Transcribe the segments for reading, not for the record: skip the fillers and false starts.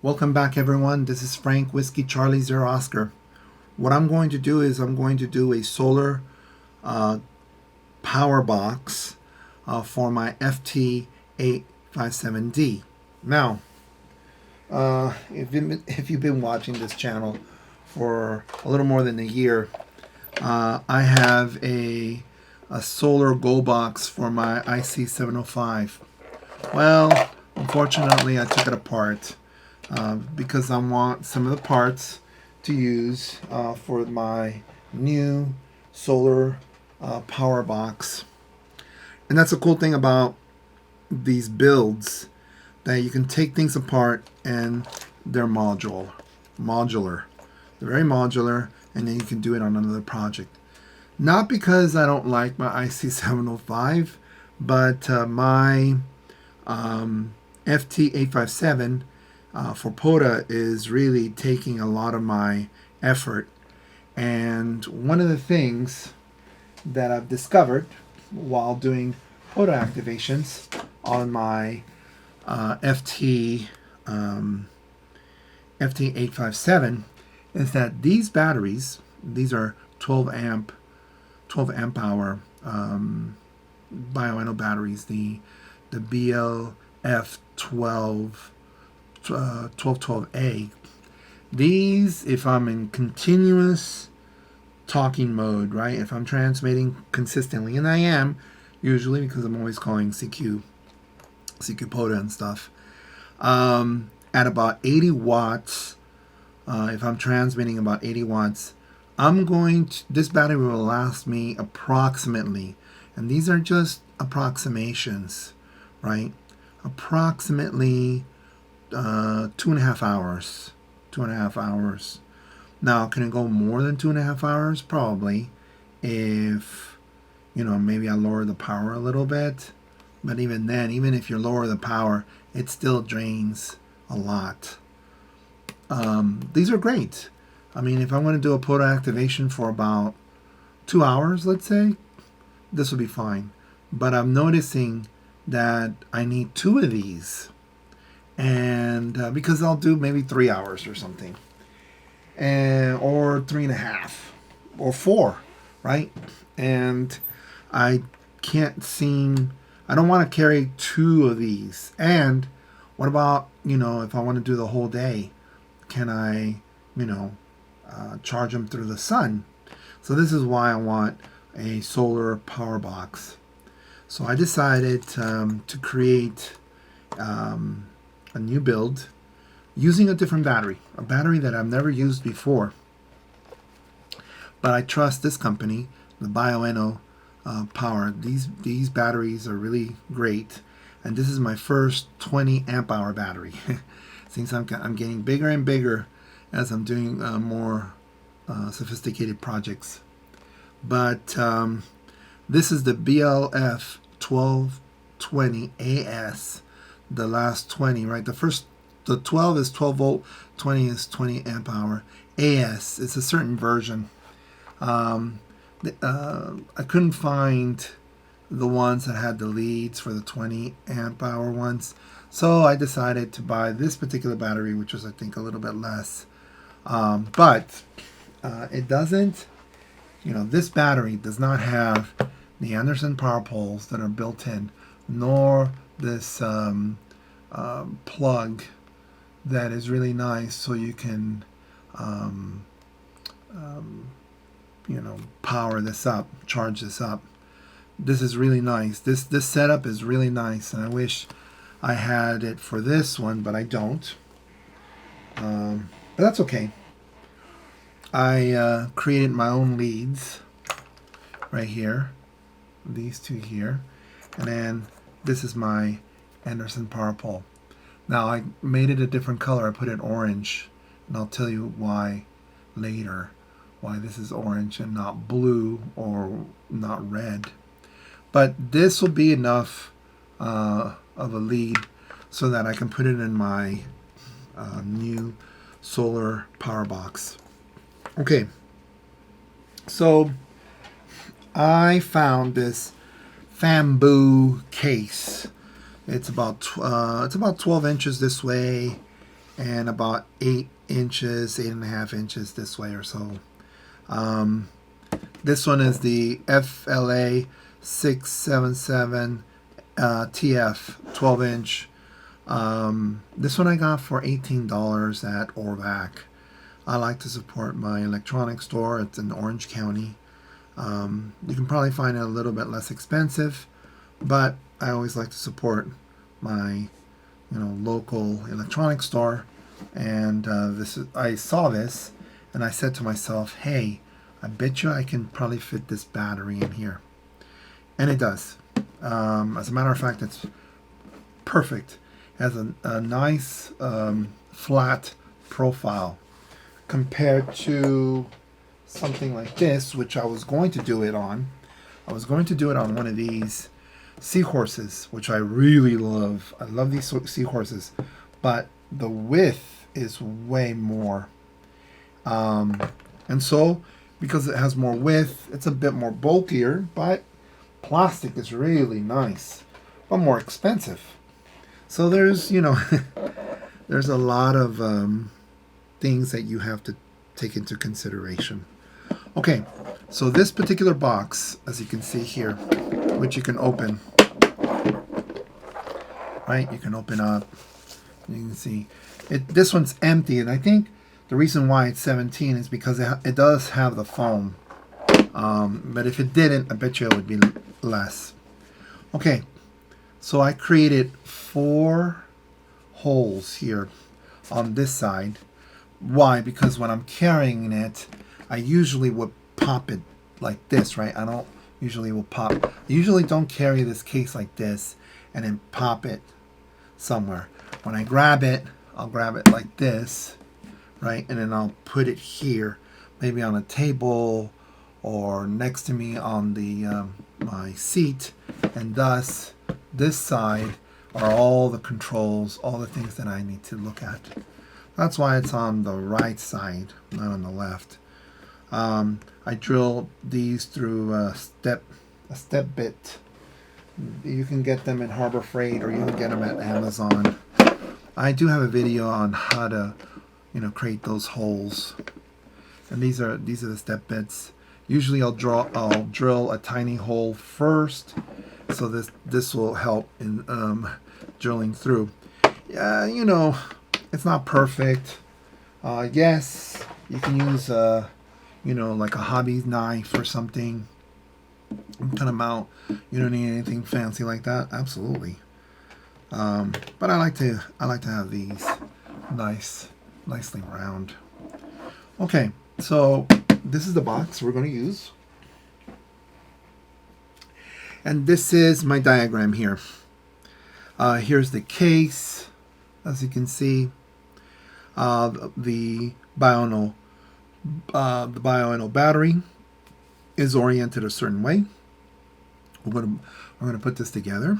Welcome back, everyone. This is Frank Whiskey Charlie Zero Oscar. What I'm going to do is I'm going to do a solar power box for my FT857D. Now, if you've been watching this channel for a little more than a year, I have a solar go box for my IC705. Well, unfortunately, I took it apart because I want some of the parts to use for my new solar power box. And that's a cool thing about these builds, that you can take things apart and they're modular. They're very modular, and then you can do it on another project. Not because I don't like my IC705, but my FT857 for POTA is really taking a lot of my effort. And one of the things that I've discovered while doing POTA activations on my FT857 is that these batteries, these are 12 amp hour bioenno batteries, the BLF 1212A. These, if I'm in continuous talking mode, right, if I'm transmitting consistently, and I am usually because I'm always calling CQ POTA and stuff, at about 80 watts, if I'm transmitting about 80 watts, this battery will last me approximately, and these are just approximations, right? Approximately 2.5 hours. 2.5 hours. Now, can it go more than 2.5 hours? Probably, if maybe I lower the power a little bit. But even then, even if you lower the power, it still drains a lot. These are great. I mean, if I'm going to do a POTA activation for about 2 hours, let's say, this will be fine. But I'm noticing that I need 2 of these, and because I'll do maybe 3 hours or something, or 3.5 or 4, right? And I don't want to carry 2 of these. And what about, if I want to do the whole day, can I, charge them through the sun? So this is why I want a solar power box. So I decided to create a new build using a different battery, a battery that I've never used before. But I trust this company, the Bioenno Power. These batteries are really great, and this is my first 20 amp hour battery. Since I'm getting bigger and bigger as I'm doing more sophisticated projects. But this is the BLF 1220AS, the last 20, right? The 12 is 12 volt, 20 is 20 amp hour. AS, it's a certain version. I couldn't find the ones that had the leads for the 20 amp hour ones, so I decided to buy this particular battery, which was, I think, a little bit less. But it doesn't, this battery does not have the Anderson power poles that are built in, nor this plug that is really nice, so you can power this up, charge this up. This is really nice. This setup is really nice, and I wish I had it for this one, but I don't. But that's okay. I created my own leads right here, these 2 here, and then this is my Anderson power pole. Now I made it a different color. I put it orange, and I'll tell you why later, why this is orange and not blue or not red. But this will be enough of a lead so that I can put it in my new solar power box. Okay, so I found this bamboo case. It's about 12 inches this way and about 8 inches, 8.5 inches this way or so. Um, this one is the FLA 677 TF 12-inch. This one I got for $18 at Orvac. I like to support my electronics store. It's in Orange County. You can probably find it a little bit less expensive, but I always like to support my local electronics store. And I saw this and I said to myself, hey, I bet you I can probably fit this battery in here. And it does. As a matter of fact, it's perfect. It has a nice flat profile compared to something like this, which I was going to do it on. I was going to do it on one of these seahorses, which I really love. I love these seahorses, but the width is way more. And so, because it has more width, it's a bit more bulkier, but plastic is really nice, but more expensive. So there's, there's a lot of things that you have to take into consideration. Okay, so this particular box, as you can see here, which you can open, right? You can open up. You can see this one's empty, and I think the reason why it's 17 is because it does have the foam. But if it didn't, I bet you it would be less. Okay, so I created 4 holes here on this side. Why? Because when I'm carrying it, I usually would pop it like this, right? I usually don't carry this case like this and then pop it somewhere. When I grab it, I'll grab it like this, right? And then I'll put it here, maybe on a table or next to me on the my seat, and thus this side are all the controls, all the things that I need to look at. That's why it's on the right side, not on the left. I drilled these through a step bit. You can get them at Harbor Freight, or you can get them at Amazon. I do have a video on how to, create those holes. And these are the step bits. Usually I'll drill a tiny hole first, so this will help in drilling through. Yeah, it's not perfect. Yes, you can use like a hobby knife or something. Cut them out. You don't need anything fancy like that. Absolutely. But I like to have these nicely round. Okay, so this is the box we're going to use, and this is my diagram here. Here's the case, as you can see. The bioenol battery is oriented a certain way. We're gonna put this together,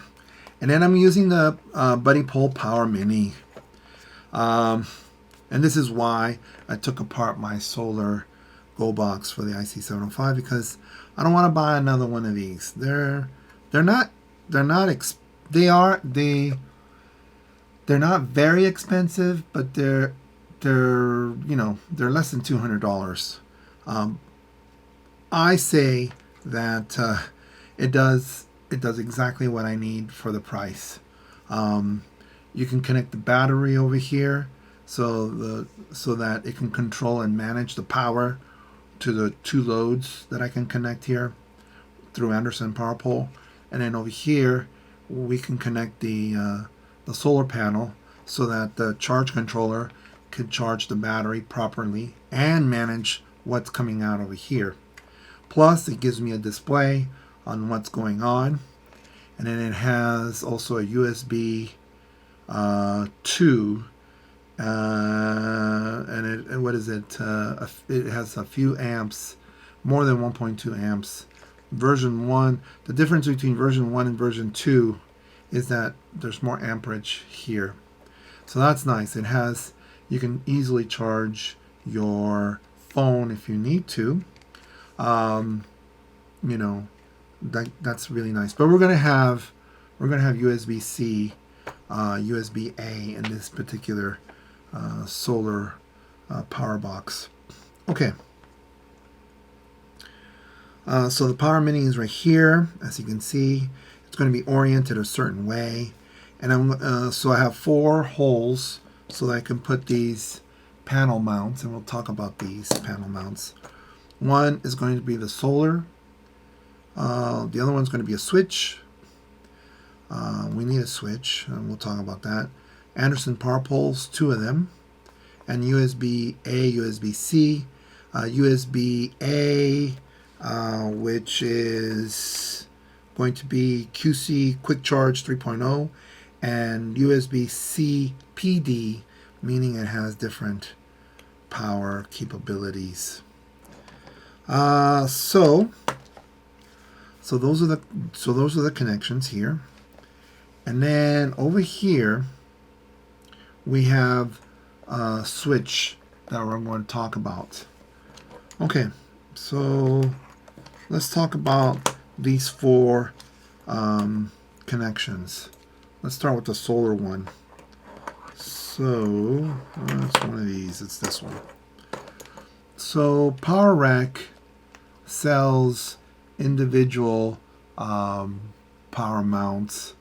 and then I'm using the Buddy Pole Power Mini, and this is why I took apart my solar Go box for the IC705, because I don't want to buy another one of these. They're not very expensive, but they're less than $200. I say that it does exactly what I need for the price. You can connect the battery over here so that it can control and manage the power to the 2 loads that I can connect here through Anderson Power Pole, and then over here we can connect the solar panel so that the charge controller could charge the battery properly and manage what's coming out over here. Plus, it gives me a display on what's going on, and then it has also a USB 2, and it has a few amps, more than 1.2 amps. Version 1, the difference between version 1 and version 2 is that there's more amperage here, so that's nice. You can easily charge your phone if you need to. That's really nice. But we're gonna have USB-C, USB-A in this particular solar power box. Okay. So the power mini is right here. As you can see, it's going to be oriented a certain way. And so I have 4 holes so that I can put these panel mounts, and we'll talk about these panel mounts. One is going to be the solar. The other one's going to be a switch. We need a switch, and we'll talk about that. Anderson power poles, 2 of them, and USB-A, USB-C. USB-A, which is going to be QC Quick Charge 3.0, and USB-C PD, meaning it has different power capabilities. So those are the connections here, and then over here we have a switch that we're going to talk about. Okay, so let's talk about these 4 connections. Let's start with the solar one. So it's one of these. It's this one. So Power Rec sells individual power mounts,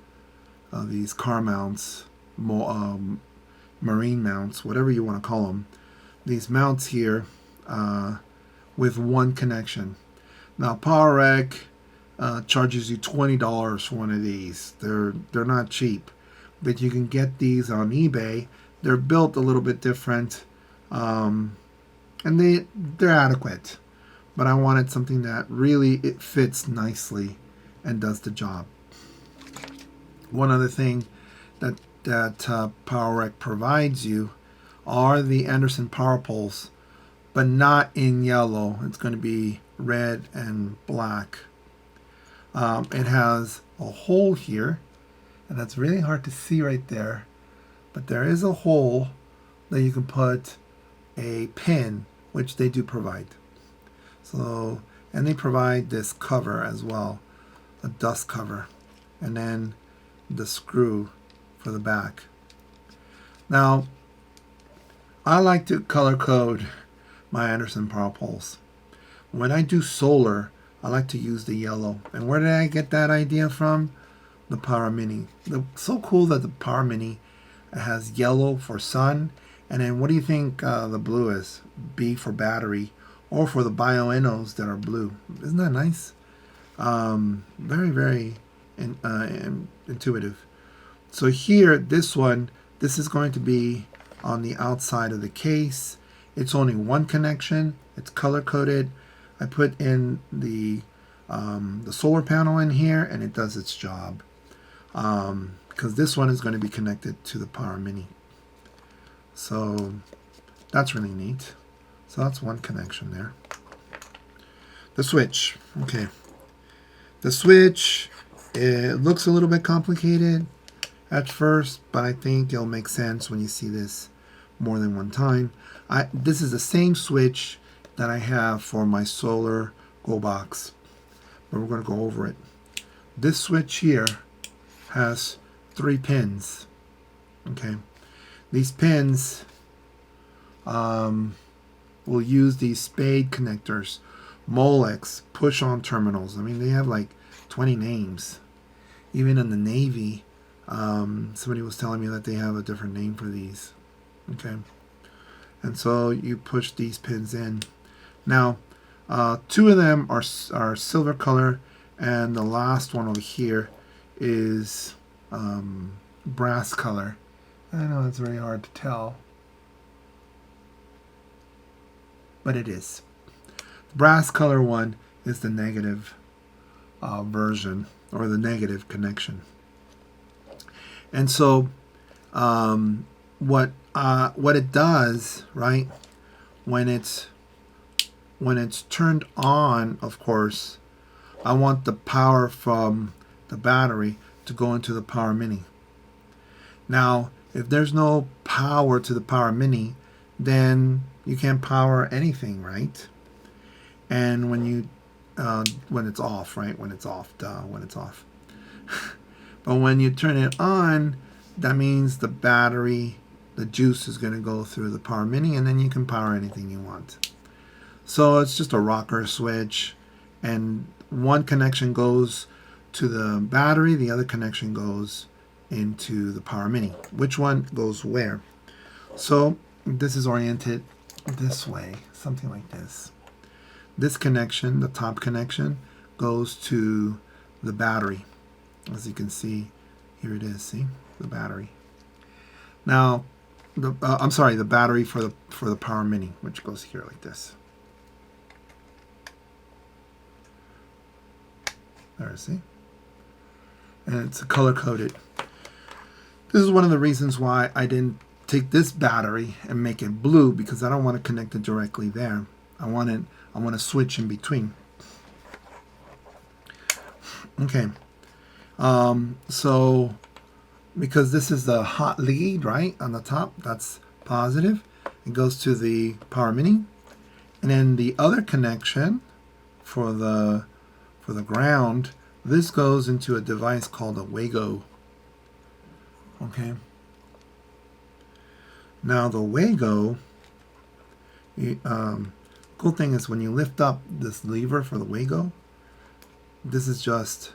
these car mounts, marine mounts, whatever you want to call them. These mounts here with one connection. Now Power Rec charges you $20 for one of these. They're not cheap, but you can get these on eBay. They're built a little bit different, and they're adequate. But I wanted something that really it fits nicely and does the job. One other thing that Power Rec provides you are the Anderson power poles, but not in yellow. It's going to be red and black. It has a hole here, and that's really hard to see right there, but there is a hole that you can put a pin, which they do provide. So, and they provide this cover as well, a dust cover, and then the screw for the back. Now, I like to color code my Anderson power poles. When I do solar, I like to use the yellow. And where did I get that idea from? The Power Mini. It's so cool that the Power Mini has yellow for sun, and then what do you think the blue is? B for battery, or for the bioennos that are blue. Isn't that nice? Very, very intuitive. So here, this is going to be on the outside of the case. It's only one connection. It's color coded. I put in the solar panel in here, and it does its job. Because this one is going to be connected to the Power Mini. So that's really neat. So that's one connection there. The switch. Okay. The switch, it looks a little bit complicated at first, but I think it'll make sense when you see this more than one time. This is the same switch that I have for my solar Go box, but we're going to go over it. This switch here has 3 pins. Okay, these pins will use these spade connectors, Molex, push-on terminals. I mean, they have like 20 names. Even in the Navy, somebody was telling me that they have a different name for these. Okay, and so you push these pins in. Now, 2 of them are silver color, and the last one over here is brass color. I know it's very hard to tell, but it is. The brass color one is the negative version, or the negative connection. And so what it does, right, when it's turned on, of course, I want the power from the battery to go into the Power Mini. Now, if there's no power to the Power Mini, then you can't power anything, right? And when it's off, right? When it's off. But when you turn it on, that means the battery the juice is going to go through the power mini, and then you can power anything you want. So it's just a rocker switch, and one connection goes to the battery, the other connection goes into the power mini. Which one goes where? So this is oriented this way, something like this. This connection, the top connection, goes to the battery. As you can see, here it is, see? The battery. Now, the battery for the power mini, which goes here like this. There, see? And it's color coded. This is one of the reasons why I didn't take this battery and make it blue, because I don't want to connect it directly there. I want to switch in between. Okay. So because this is the hot lead, right, on the top, that's positive. It goes to the power mini, and then the other connection for the ground, this goes into a device called a Wago. Okay. Now the Wago, cool thing is when you lift up this lever for the Wago, this is just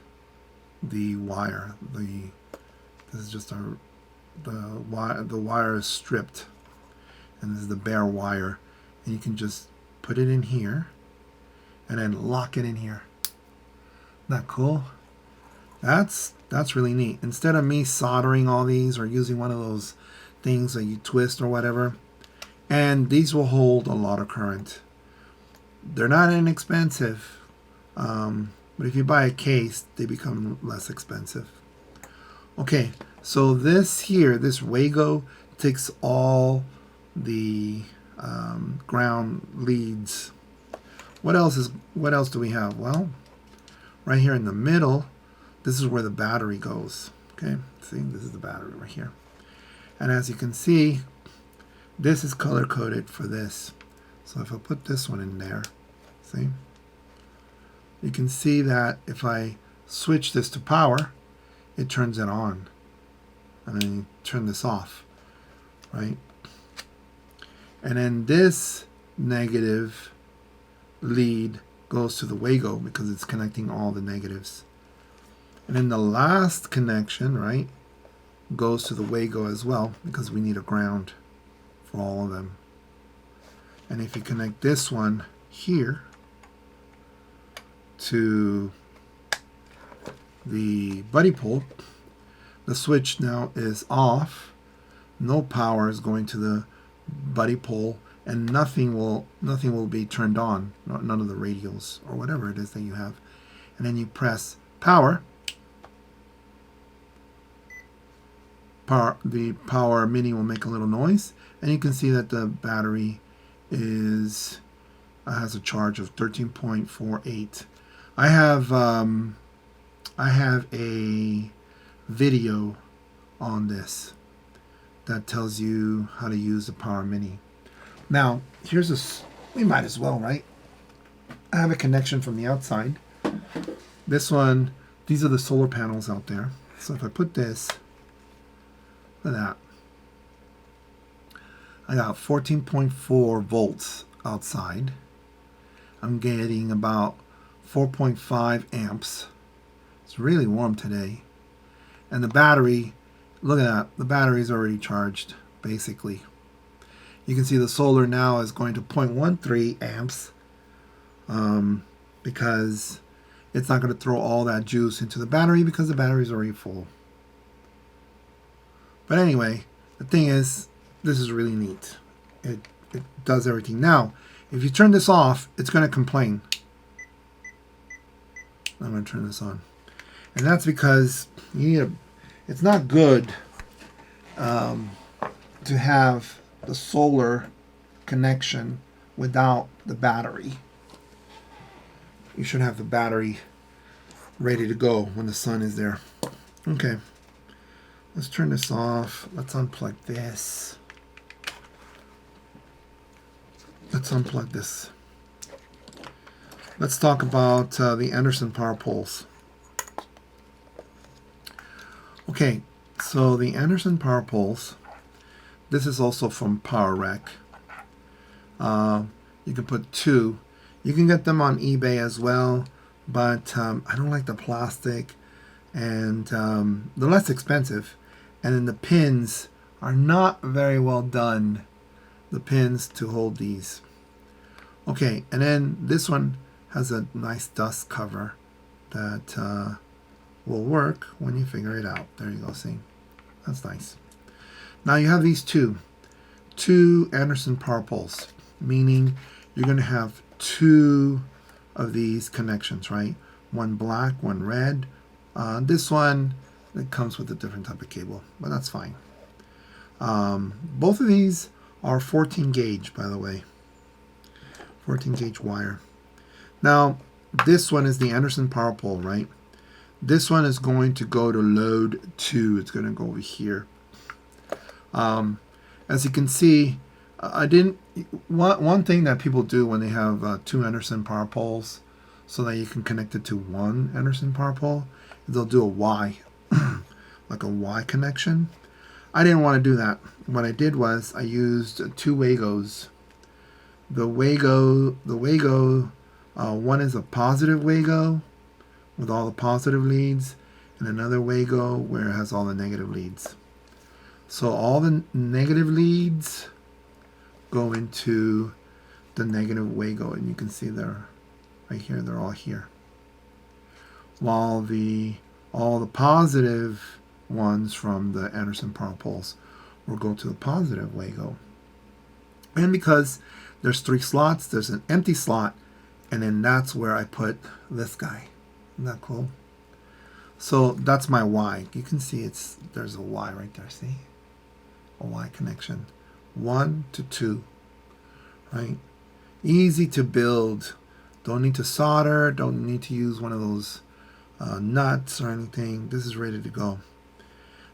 the wire. This is just the wire is stripped, and this is the bare wire, and you can just put it in here and then lock it in here. Isn't that cool? That's really neat. Instead of me soldering all these or using one of those things that you twist or whatever, and these will hold a lot of current. They're not inexpensive, but if you buy a case, they become less expensive. Okay, so this here, this Wago, takes all the ground leads. What else do we have? Well, right here in the middle, this is where the battery goes. Okay, see, this is the battery right here. And as you can see, this is color coded for this. So if I put this one in there, see, you can see that if I switch this to power, it turns it on. And then you turn this off, right? And then this negative lead goes to the Wago because it's connecting all the negatives. And then the last connection, right, goes to the Wago as well, because we need a ground for all of them. And if you connect this one here to the buddy pole, the switch now is off. No power is going to the buddy pole, and nothing will be turned on. None of the radials or whatever it is that you have. And then you press power. The power mini will make a little noise, and you can see that the battery has a charge of 13.48. I have a video on this that tells you how to use the power mini. Now we might as well, right? I have a connection from the outside. These are the solar panels out there. So if I put this, look at that. I got 14.4 volts outside. I'm getting about 4.5 amps. It's really warm today. And the battery, look at that. The battery is already charged, basically. You can see the solar now is going to 0.13 amps because it's not going to throw all that juice into the battery because the battery is already full. But anyway, the thing is, this is really neat. It does everything. Now, if you turn this off, it's going to complain. I'm going to turn this on. And that's because it's not good to have the solar connection without the battery. You should have the battery ready to go when the sun is there. Okay. Let's turn this off. Let's unplug this. Let's unplug this. Let's talk about the Anderson power poles. Okay, so the Anderson power poles, This is also from Power Rec. You can put 2. You can get them on eBay as well, but I don't like the plastic, and they're less expensive. And then the pins are not very well done, the pins to hold these. Okay, and then this one has a nice dust cover that will work when you figure it out. There you go, see? That's nice. Now you have these two Anderson power poles, meaning you're going to have 2 of these connections, right? One black, one red. This one, it comes with a different type of cable, but that's fine. Both of these are 14 gauge, by the way. 14 gauge wire. Now, this one is the Anderson power pole, right? This one is going to go to load 2. It's going to go over here. As you can see, one thing that people do when they have 2 Anderson power poles, so that you can connect it to one Anderson power pole, is they'll do a Y, like a Y connection. I didn't want to do that. What I did was I used 2 Wagos. The Wago, one is a positive Wago with all the positive leads, and another Wago where it has all the negative leads. So all the negative leads go into the negative Wago, and you can see they're right here. They're all here. While all the positive ones from the Anderson power poles will go to the positive Wago. And because there's 3 slots, there's an empty slot, and then that's where I put this guy. Isn't that cool? So that's my Y. You can see there's a Y right there, see? A Y connection. 1 to 2, right? Easy to build. Don't need to solder, don't need to use one of those nuts or anything. This is ready to go.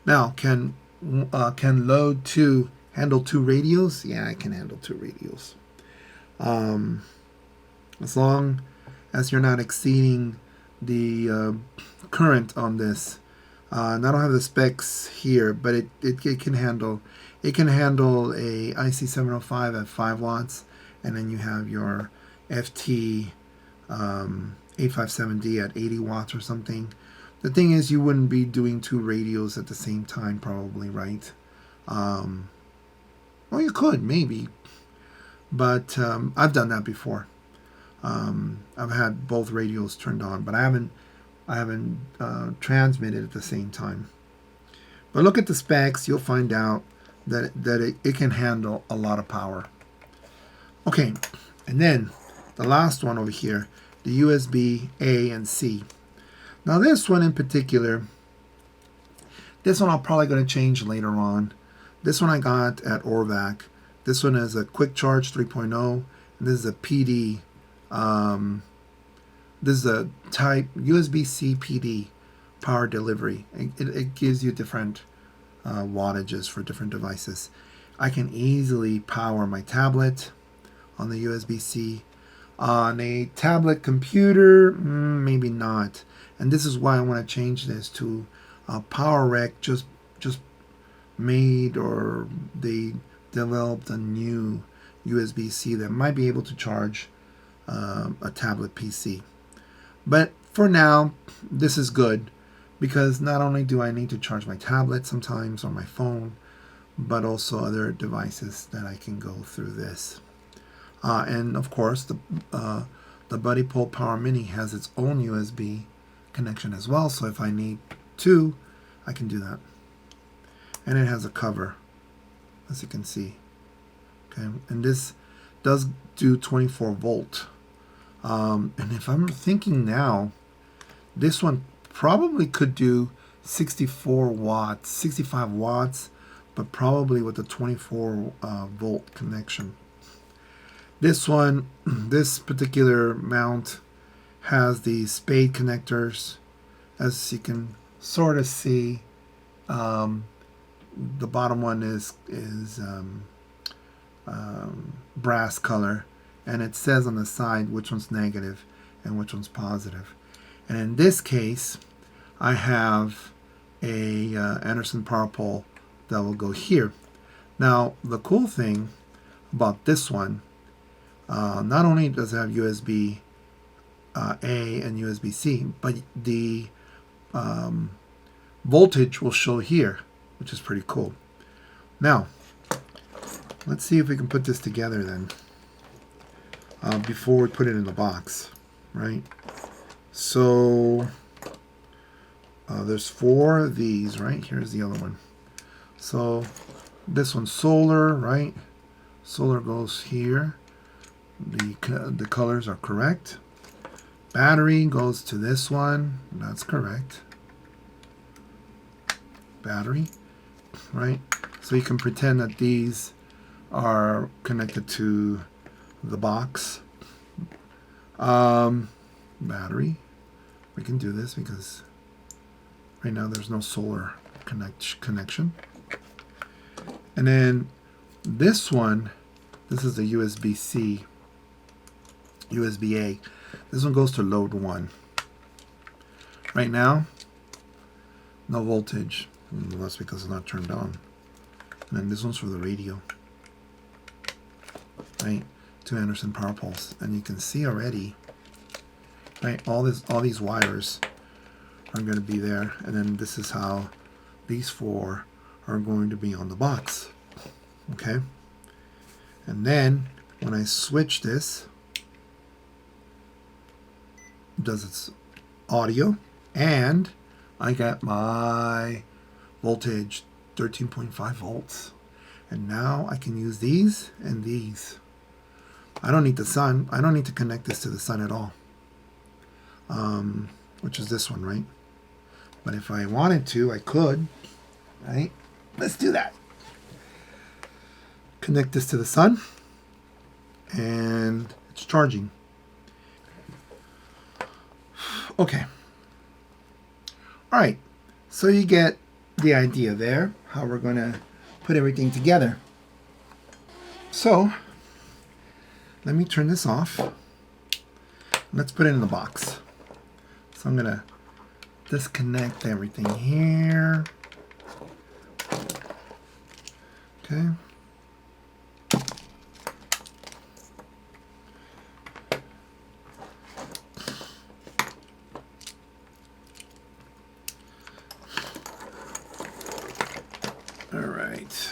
Now, can load 2 handle 2 radios? Yeah, I can handle 2 radios. As long as you're not exceeding the current on this. And I don't have the specs here, but it can handle a IC705 at 5 watts, and then you have your FT 857D at 80 watts or something. The thing is, you wouldn't be doing 2 radios at the same time, probably, right? Well, you could, maybe. But I've done that before. I've had both radios turned on, but I haven't transmitted at the same time. But look at the specs, you'll find out that it can handle a lot of power. Okay, and then the last one over here, the USB A and C. Now this one in particular, this one I'm probably going to change later on. This one I got at Orvac. This one is a quick charge 3.0, and this is a PD. This is a type USB-C PD power delivery. It gives you different wattages for different devices. I can easily power my tablet on the USB-C. On a tablet computer, maybe not. And this is why I want to change this to Power Rec. Just made, or they developed a new USB-C that might be able to charge a tablet PC. But for now, this is good, because not only do I need to charge my tablet sometimes or my phone, but also other devices that I can go through this. And of course, the Buddy Pole Power Mini has its own USB connection as well, so if I need 2, I can do that. And it has a cover, as you can see. Okay, and this does do 24 volt. And if I'm thinking now, this one probably could do 64 watts, 65 watts, but probably with a 24 volt connection. This one, this particular mount has the spade connectors, as you can sort of see. The bottom one is brass color, and it says on the side which one's negative and which one's positive. And in this case, I have a Anderson power pole that will go here. Now, the cool thing about this one, not only does it have USB A and USB C, but the voltage will show here, which is pretty cool. Now, let's see if we can put this together then, before we put it in the box, right? So there's 4 of these, right? Here's the other one. So this one's solar, right? Solar goes here. The colors are correct. Battery goes to this one. That's correct. Battery, right? So you can pretend that these are connected to the box. Battery. We can do this because right now there's no solar connection. And then this one, this is the USB-C, USB-A. This one goes to load 1. Right now, no voltage. That's because it's not turned on. And then this one's for the radio. Right? 2 Anderson power poles. And you can see already, right, all these wires are going to be there. And then this is how these 4 are going to be on the box. Okay? And then when I switch this, it does its audio, and I got my voltage 13.5 volts. And now I can use these and these. I don't need the sun. I don't need to connect this to the sun at all. Which is this one, right? But if I wanted to, I could. Right? Let's do that. Connect this to the sun. And it's charging. Okay. All right. So you get the idea there, how we're going to put everything together. So let me turn this off. Let's put it in the box. So I'm going to disconnect everything here. Okay. All right.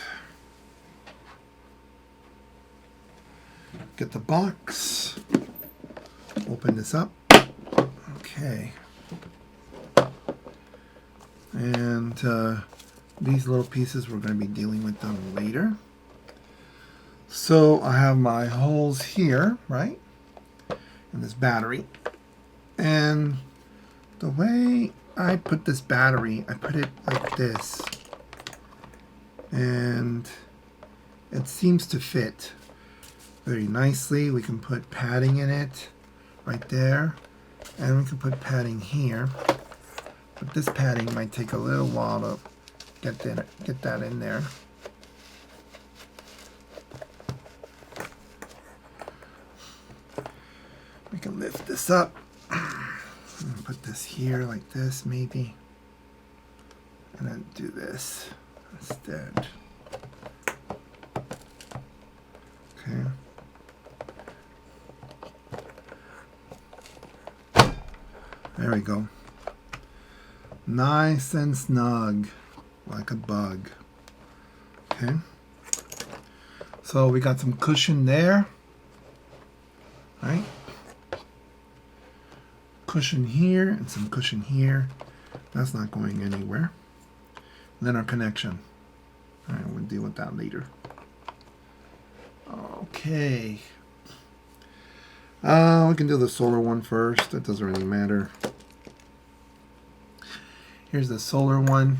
Get the box. Open this up. Okay. And these little pieces, we're going to be dealing with them later. So I have my holes here, right? And this battery. And the way I put this battery, I put it like this. And it seems to fit very nicely. We can put padding in it right there, and we can put padding here, but this padding might take a little while to get that in there. We can lift this up and put this here like this maybe, and then do this instead. Okay. There we go. Nice and snug, like a bug. Okay. So we got some cushion there. Right? Cushion here and some cushion here. That's not going anywhere. And then our connection. Alright, we'll deal with that later. Okay. We can do the solar one first. That doesn't really matter. Here's the solar one.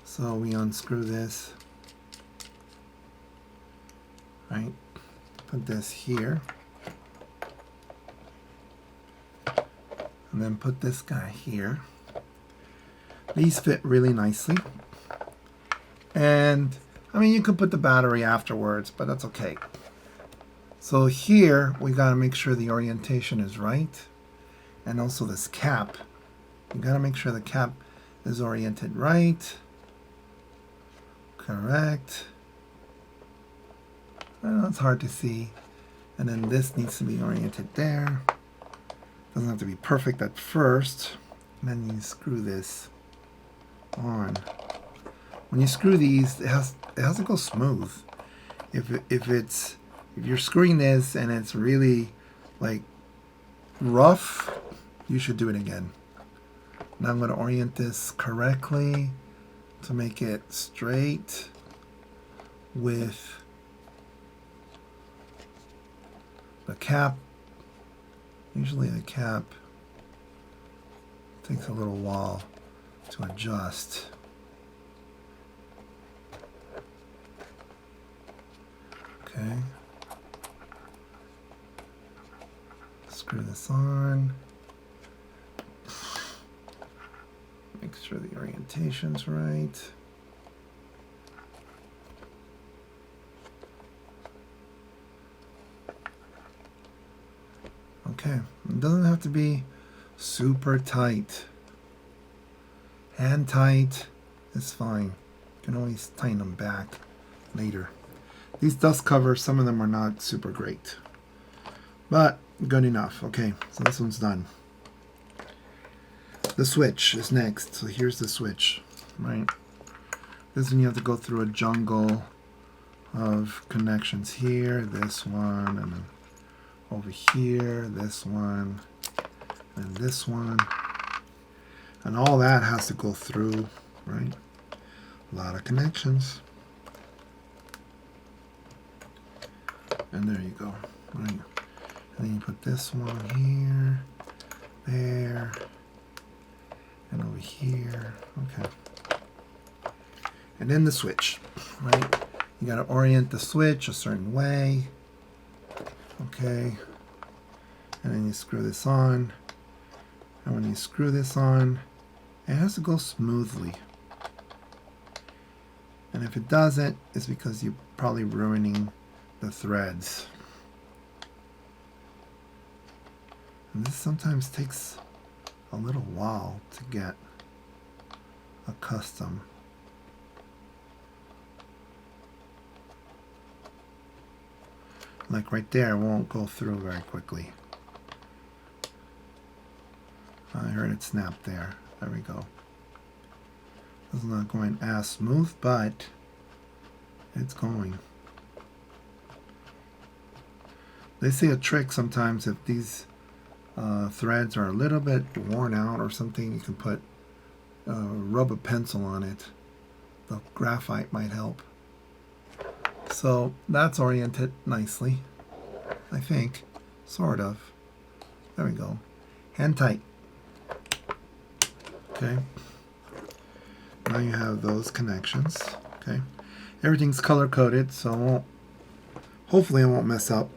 So we unscrew this. Right? Put this here. And then put this guy here. These fit really nicely. And I mean, you could put the battery afterwards, but that's okay. So here we got to make sure the orientation is right, and also this cap. You got to make sure the cap is oriented right. Correct. I know it's hard to see. And then this needs to be oriented there. Doesn't have to be perfect at first. And then you screw this on. When you screw these, it has to go smooth. If you're screwing this and it's really like rough, you should do it again. Now I'm going to orient this correctly to make it straight with the cap. Usually the cap takes a little while to adjust. Okay. Screw this on. Make sure the orientation's right. Okay, it doesn't have to be super tight. Hand tight is fine. You can always tighten them back later. These dust covers, some of them are not super great, but good enough. Okay, so this one's done. The switch is next. So here's the switch, right? This one you have to go through a jungle of connections here, this one, and then over here, this one, and this one. And all that has to go through, right? A lot of connections. And there you go, right? And then you put this one here, there, and over here, okay. And then the switch, right? You gotta orient the switch a certain way, okay. And then you screw this on, and when you screw this on, it has to go smoothly. And if it doesn't, it's because you're probably ruining the threads. And this sometimes takes a little while to get accustomed. Like right there, it won't go through very quickly. I heard it snap there. There we go. It's not going as smooth, but it's going. They say a trick sometimes if these threads are a little bit worn out or something, you can put rub a pencil on it. The graphite might help. So that's oriented nicely, I think, sort of. There we go. Hand tight. Okay. Now you have those connections. Okay. Everything's color coded, so hopefully I won't mess up.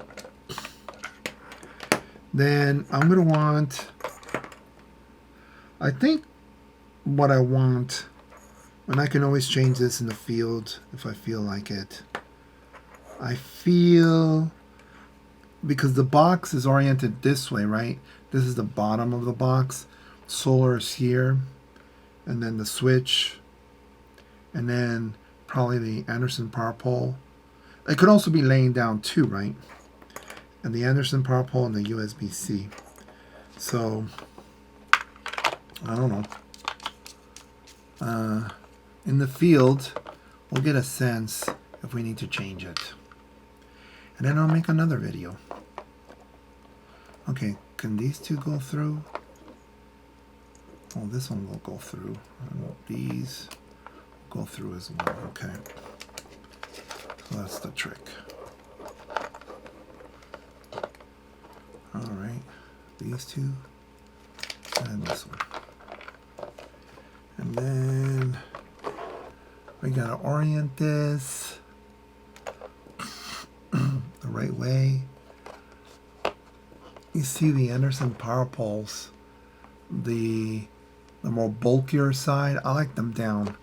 Then I'm going to want, I think what I want, and I can always change this in the field if I feel like it. I feel, because the box is oriented this way, right? This is the bottom of the box. Solar is here, and then the switch, and then probably the Anderson power pole. It could also be laying down too, right? And the Anderson power pole and the USB-C. So, I don't know. In the field, we'll get a sense if we need to change it. And then I'll make another video. Okay, can these two go through? Oh, this one will go through. And these go through as well. Okay. So that's the trick. Alright, these two, and this one. And then we gotta orient this the right way. You see the Anderson power poles, the more bulkier side, I like them down.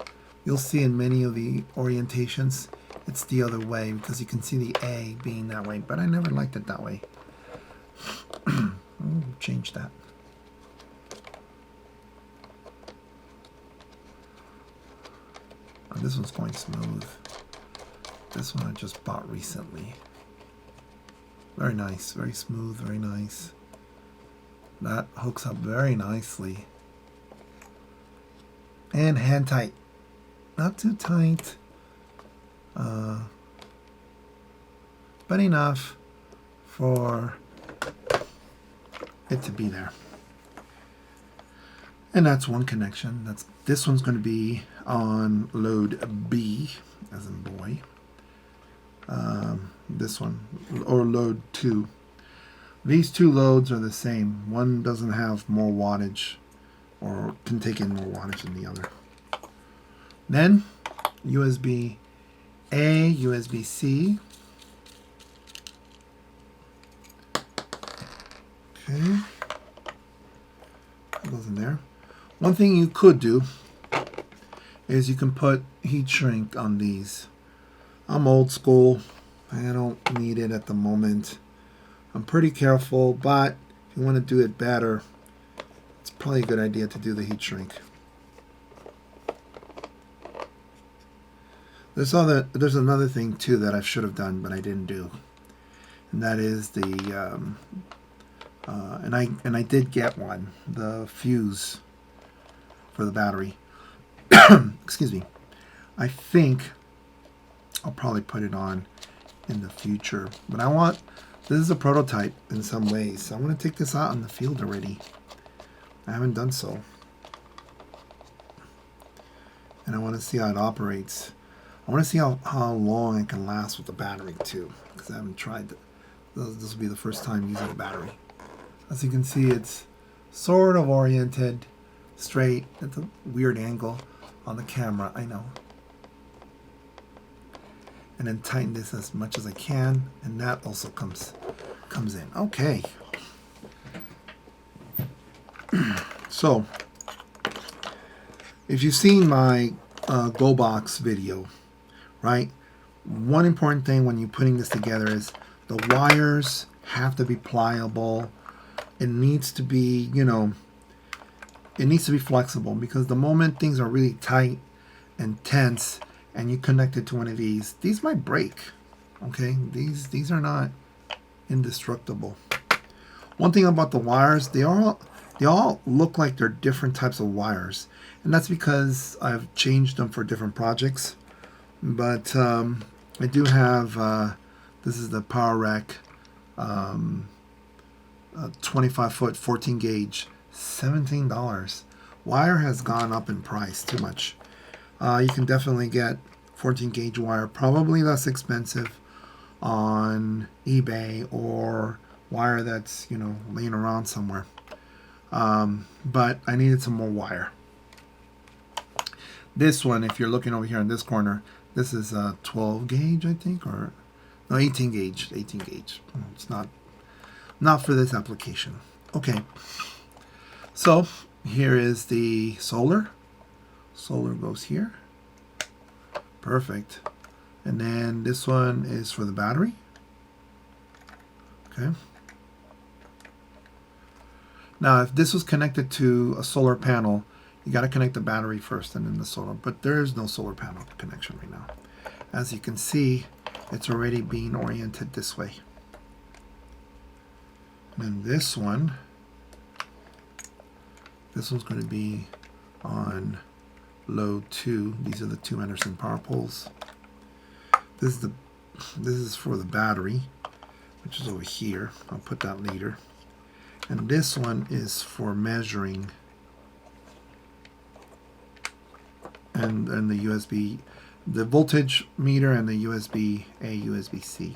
You'll see in many of the orientations, it's the other way because you can see the A being that way, but I never liked it that way. I'll change that. Oh, this one's going smooth. This one I just bought recently. Very nice, very smooth, very nice. That hooks up very nicely. And hand tight. Not too tight. But enough for it to be there. And that's one connection. This one's going to be on load B, as in boy. This one, or load 2. These two loads are the same. One doesn't have more wattage, or can take in more wattage than the other. Then USB A, USB C. Okay, that goes in there. One thing you could do is you can put heat shrink on these. I'm old school. I don't need it at the moment. I'm pretty careful, but if you want to do it better, it's probably a good idea to do the heat shrink. There's another thing too that I should have done, but I didn't do, and that is the and I did get one, the fuse for the battery. Excuse me. I think I'll probably put it on in the future, but this is a prototype in some ways, so I want to take this out in the field already. I haven't done so, and I want to see how it operates. I want to see how long it can last with the battery too, because I haven't tried that. This will be the first time using the battery. As you can see, it's sort of oriented straight. It's a weird angle on the camera, I know. And then tighten this as much as I can, and that also comes in. Okay. So, if you've seen my Go Box video, right? One important thing when you're putting this together is the wires have to be pliable. It needs to be, it needs to be flexible, because the moment things are really tight and tense and you connect it to one of these might break. Okay, these are not indestructible. One thing about the wires, they all look like they're different types of wires, and that's because I've changed them for different projects. But I do have this is the Power Rack 25 foot 14 gauge, $17. Wire has gone up in price too much. You can definitely get 14 gauge wire, probably less expensive, on eBay, or wire that's laying around somewhere. But I needed some more wire. This one, if you're looking over here in this corner, this is a 12 gauge, I think, or no, 18 gauge. 18 gauge. It's not for this application. Okay. So here is the solar. Solar goes here. Perfect. And then this one is for the battery. Okay. Now, if this was connected to a solar panel, you got to connect the battery first and then the solar. But there is no solar panel connection right now. As you can see, it's already being oriented this way. And then this one's going to be on load 2. These are the 2 Anderson power poles. This is for the battery, which is over here. I'll put that later. And this one is for measuring, and the USB, the voltage meter, and the USB A, USB C.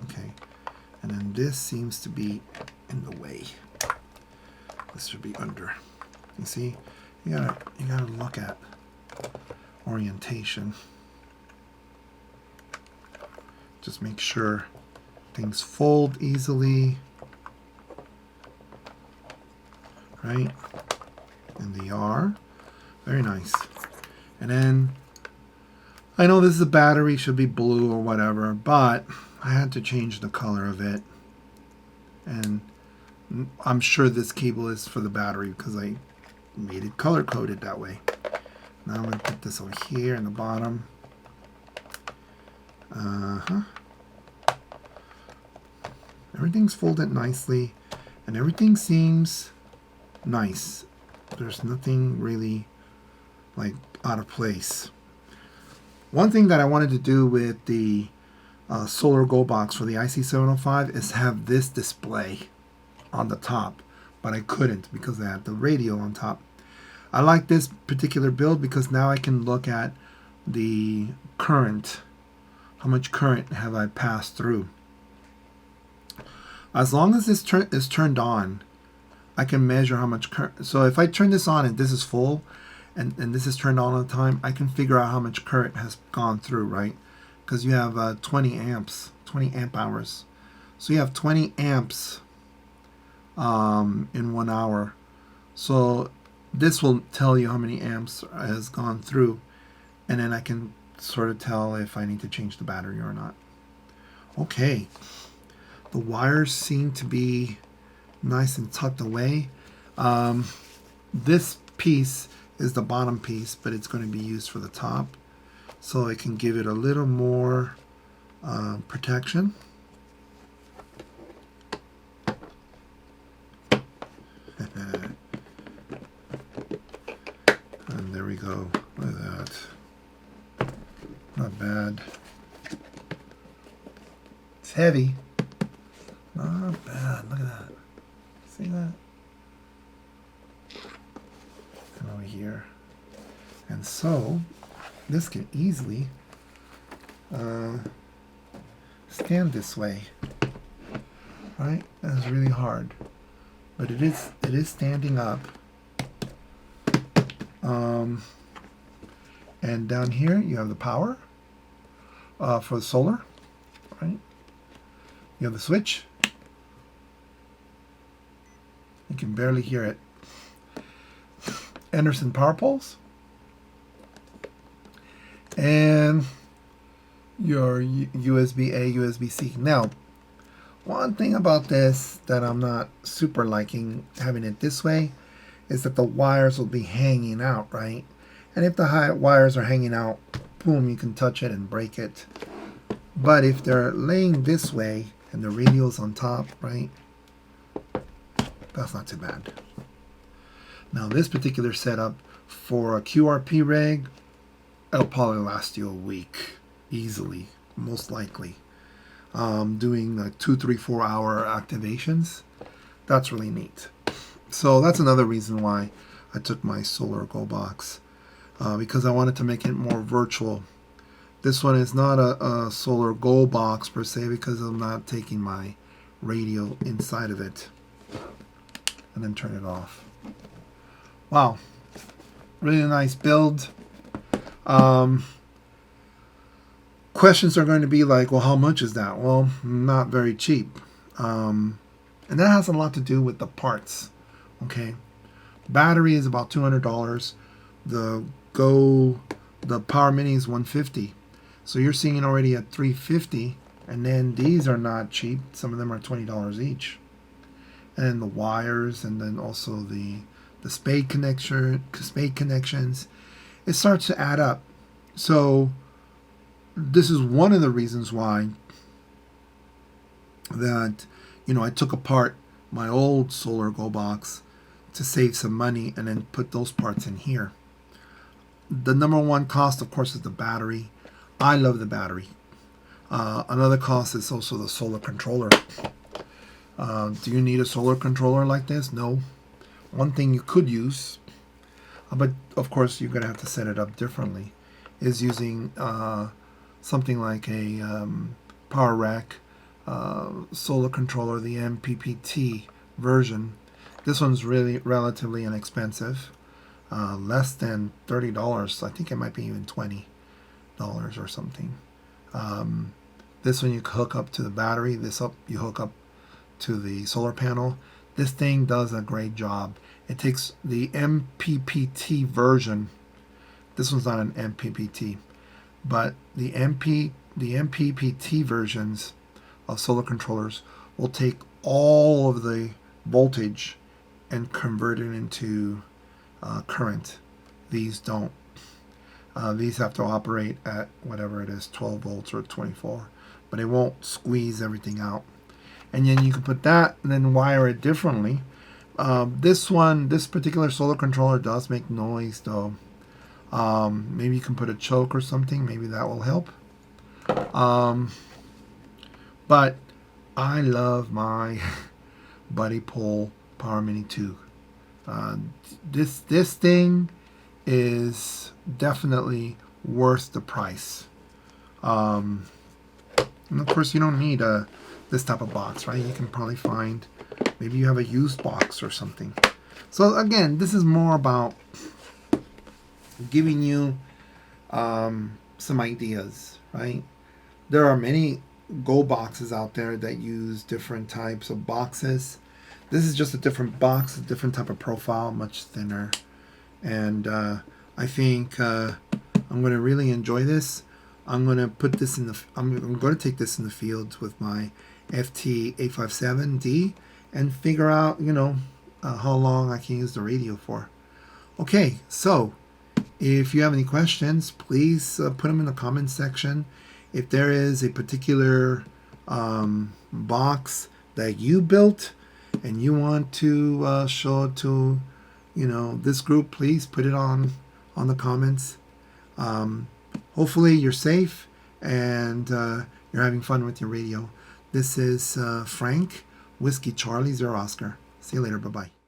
Okay, and then this seems to be in the way. This should be under. You see, you gotta look at orientation. Just make sure things fold easily. Right? And they are. Very nice. And then, I know this is a battery, should be blue or whatever, but I had to change the color of it. And I'm sure this cable is for the battery because I made it color coded that way. Now I'm going to put this over here in the bottom. Everything's folded nicely, and everything seems nice. There's nothing really like out of place. One thing that I wanted to do with the Solar Go box for the IC705 is have this display on the top, but I couldn't because I had the radio on top. I like this particular build because now I can look at the current. How much current have I passed through? As long as this is turned on, I can measure how much current. So if I turn this on and this is full, and this is turned on all the time, I can figure out how much current has gone through, right? Because you have 20 amps, 20 amp hours. So you have 20 amps in 1 hour. So this will tell you how many amps has gone through, and then I can sort of tell if I need to change the battery or not. Okay, the wires seem to be nice and tucked away. This piece is the bottom piece, but it's going to be used for the top, so I can give it a little more protection. And there we go. Look at that. Not bad. It's heavy. Not bad. Look at that. See that? And over here. And so, this can easily stand this way. Right? That's really hard. But it is standing up. And down here you have the power for the solar, right? You have the switch. You can barely hear it. Anderson power poles. And your USB-A, USB-C. Now, one thing about this that I'm not super liking having it this way is that the wires will be hanging out, right? And if the wires are hanging out, boom, you can touch it and break it. But if they're laying this way and the radio's on top, right, that's not too bad. Now this particular setup for a QRP rig, it'll probably last you a week easily, most likely. Doing like 2, 3, 4 hour activations, that's really neat. So that's another reason why I took my Solar Go box, because I wanted to make it more virtual. This one is not a Solar Go box per se because I'm not taking my radio inside of it. And then turn it off. Wow, really nice build. Questions are going to be like, well, how much is that? Well, not very cheap. And that has a lot to do with the parts. Okay, battery is about $200. The Power Mini is $150. So you're seeing it already at $350. And then these are not cheap. Some of them are $20 each. And then the wires, and then also the spade connections. It starts to add up. So this is one of the reasons why that, you know, I took apart my old Solar Go box to save some money and then put those parts in here. The number one cost, of course, is the battery. I love the battery. Another cost is also the solar controller. Do you need a solar controller like this? No. One thing you could use, but of course you're going to have to set it up differently, is using something like a Power Rack solar controller, the MPPT version. This one's really relatively inexpensive, less than $30. I think it might be even $20 or something. This one you hook up to the battery. You hook up to the solar panel. This thing does a great job. It takes the MPPT version. This one's not an MPPT, but the MPPT versions of solar controllers will take all of the voltage and convert it into current. These don't. These have to operate at whatever it is, 12 volts or 24, but it won't squeeze everything out. And then you can put that and then wire it differently. This particular solar controller does make noise though. Maybe you can put a choke or something. Maybe that will help. But I love my Buddy Pole Power Mini 2. This thing is definitely worth the price. And of course, you don't need this type of box, right? You can probably find, maybe you have a used box or something. So again, this is more about giving you some ideas, right? There are many Go boxes out there that use different types of boxes. This is just a different box, a different type of profile, much thinner. And I think I'm going to really enjoy this. I'm going to put this in the. I'm going to take this in the fields with my FT857D and figure out, how long I can use the radio for. Okay, so if you have any questions, please put them in the comments section. If there is a particular box that you built and you want to show it to, this group, please put it on the comments. Hopefully you're safe and you're having fun with your radio. This is Frank, Whiskey Charlie 0 Oscar. See you later. Bye-bye.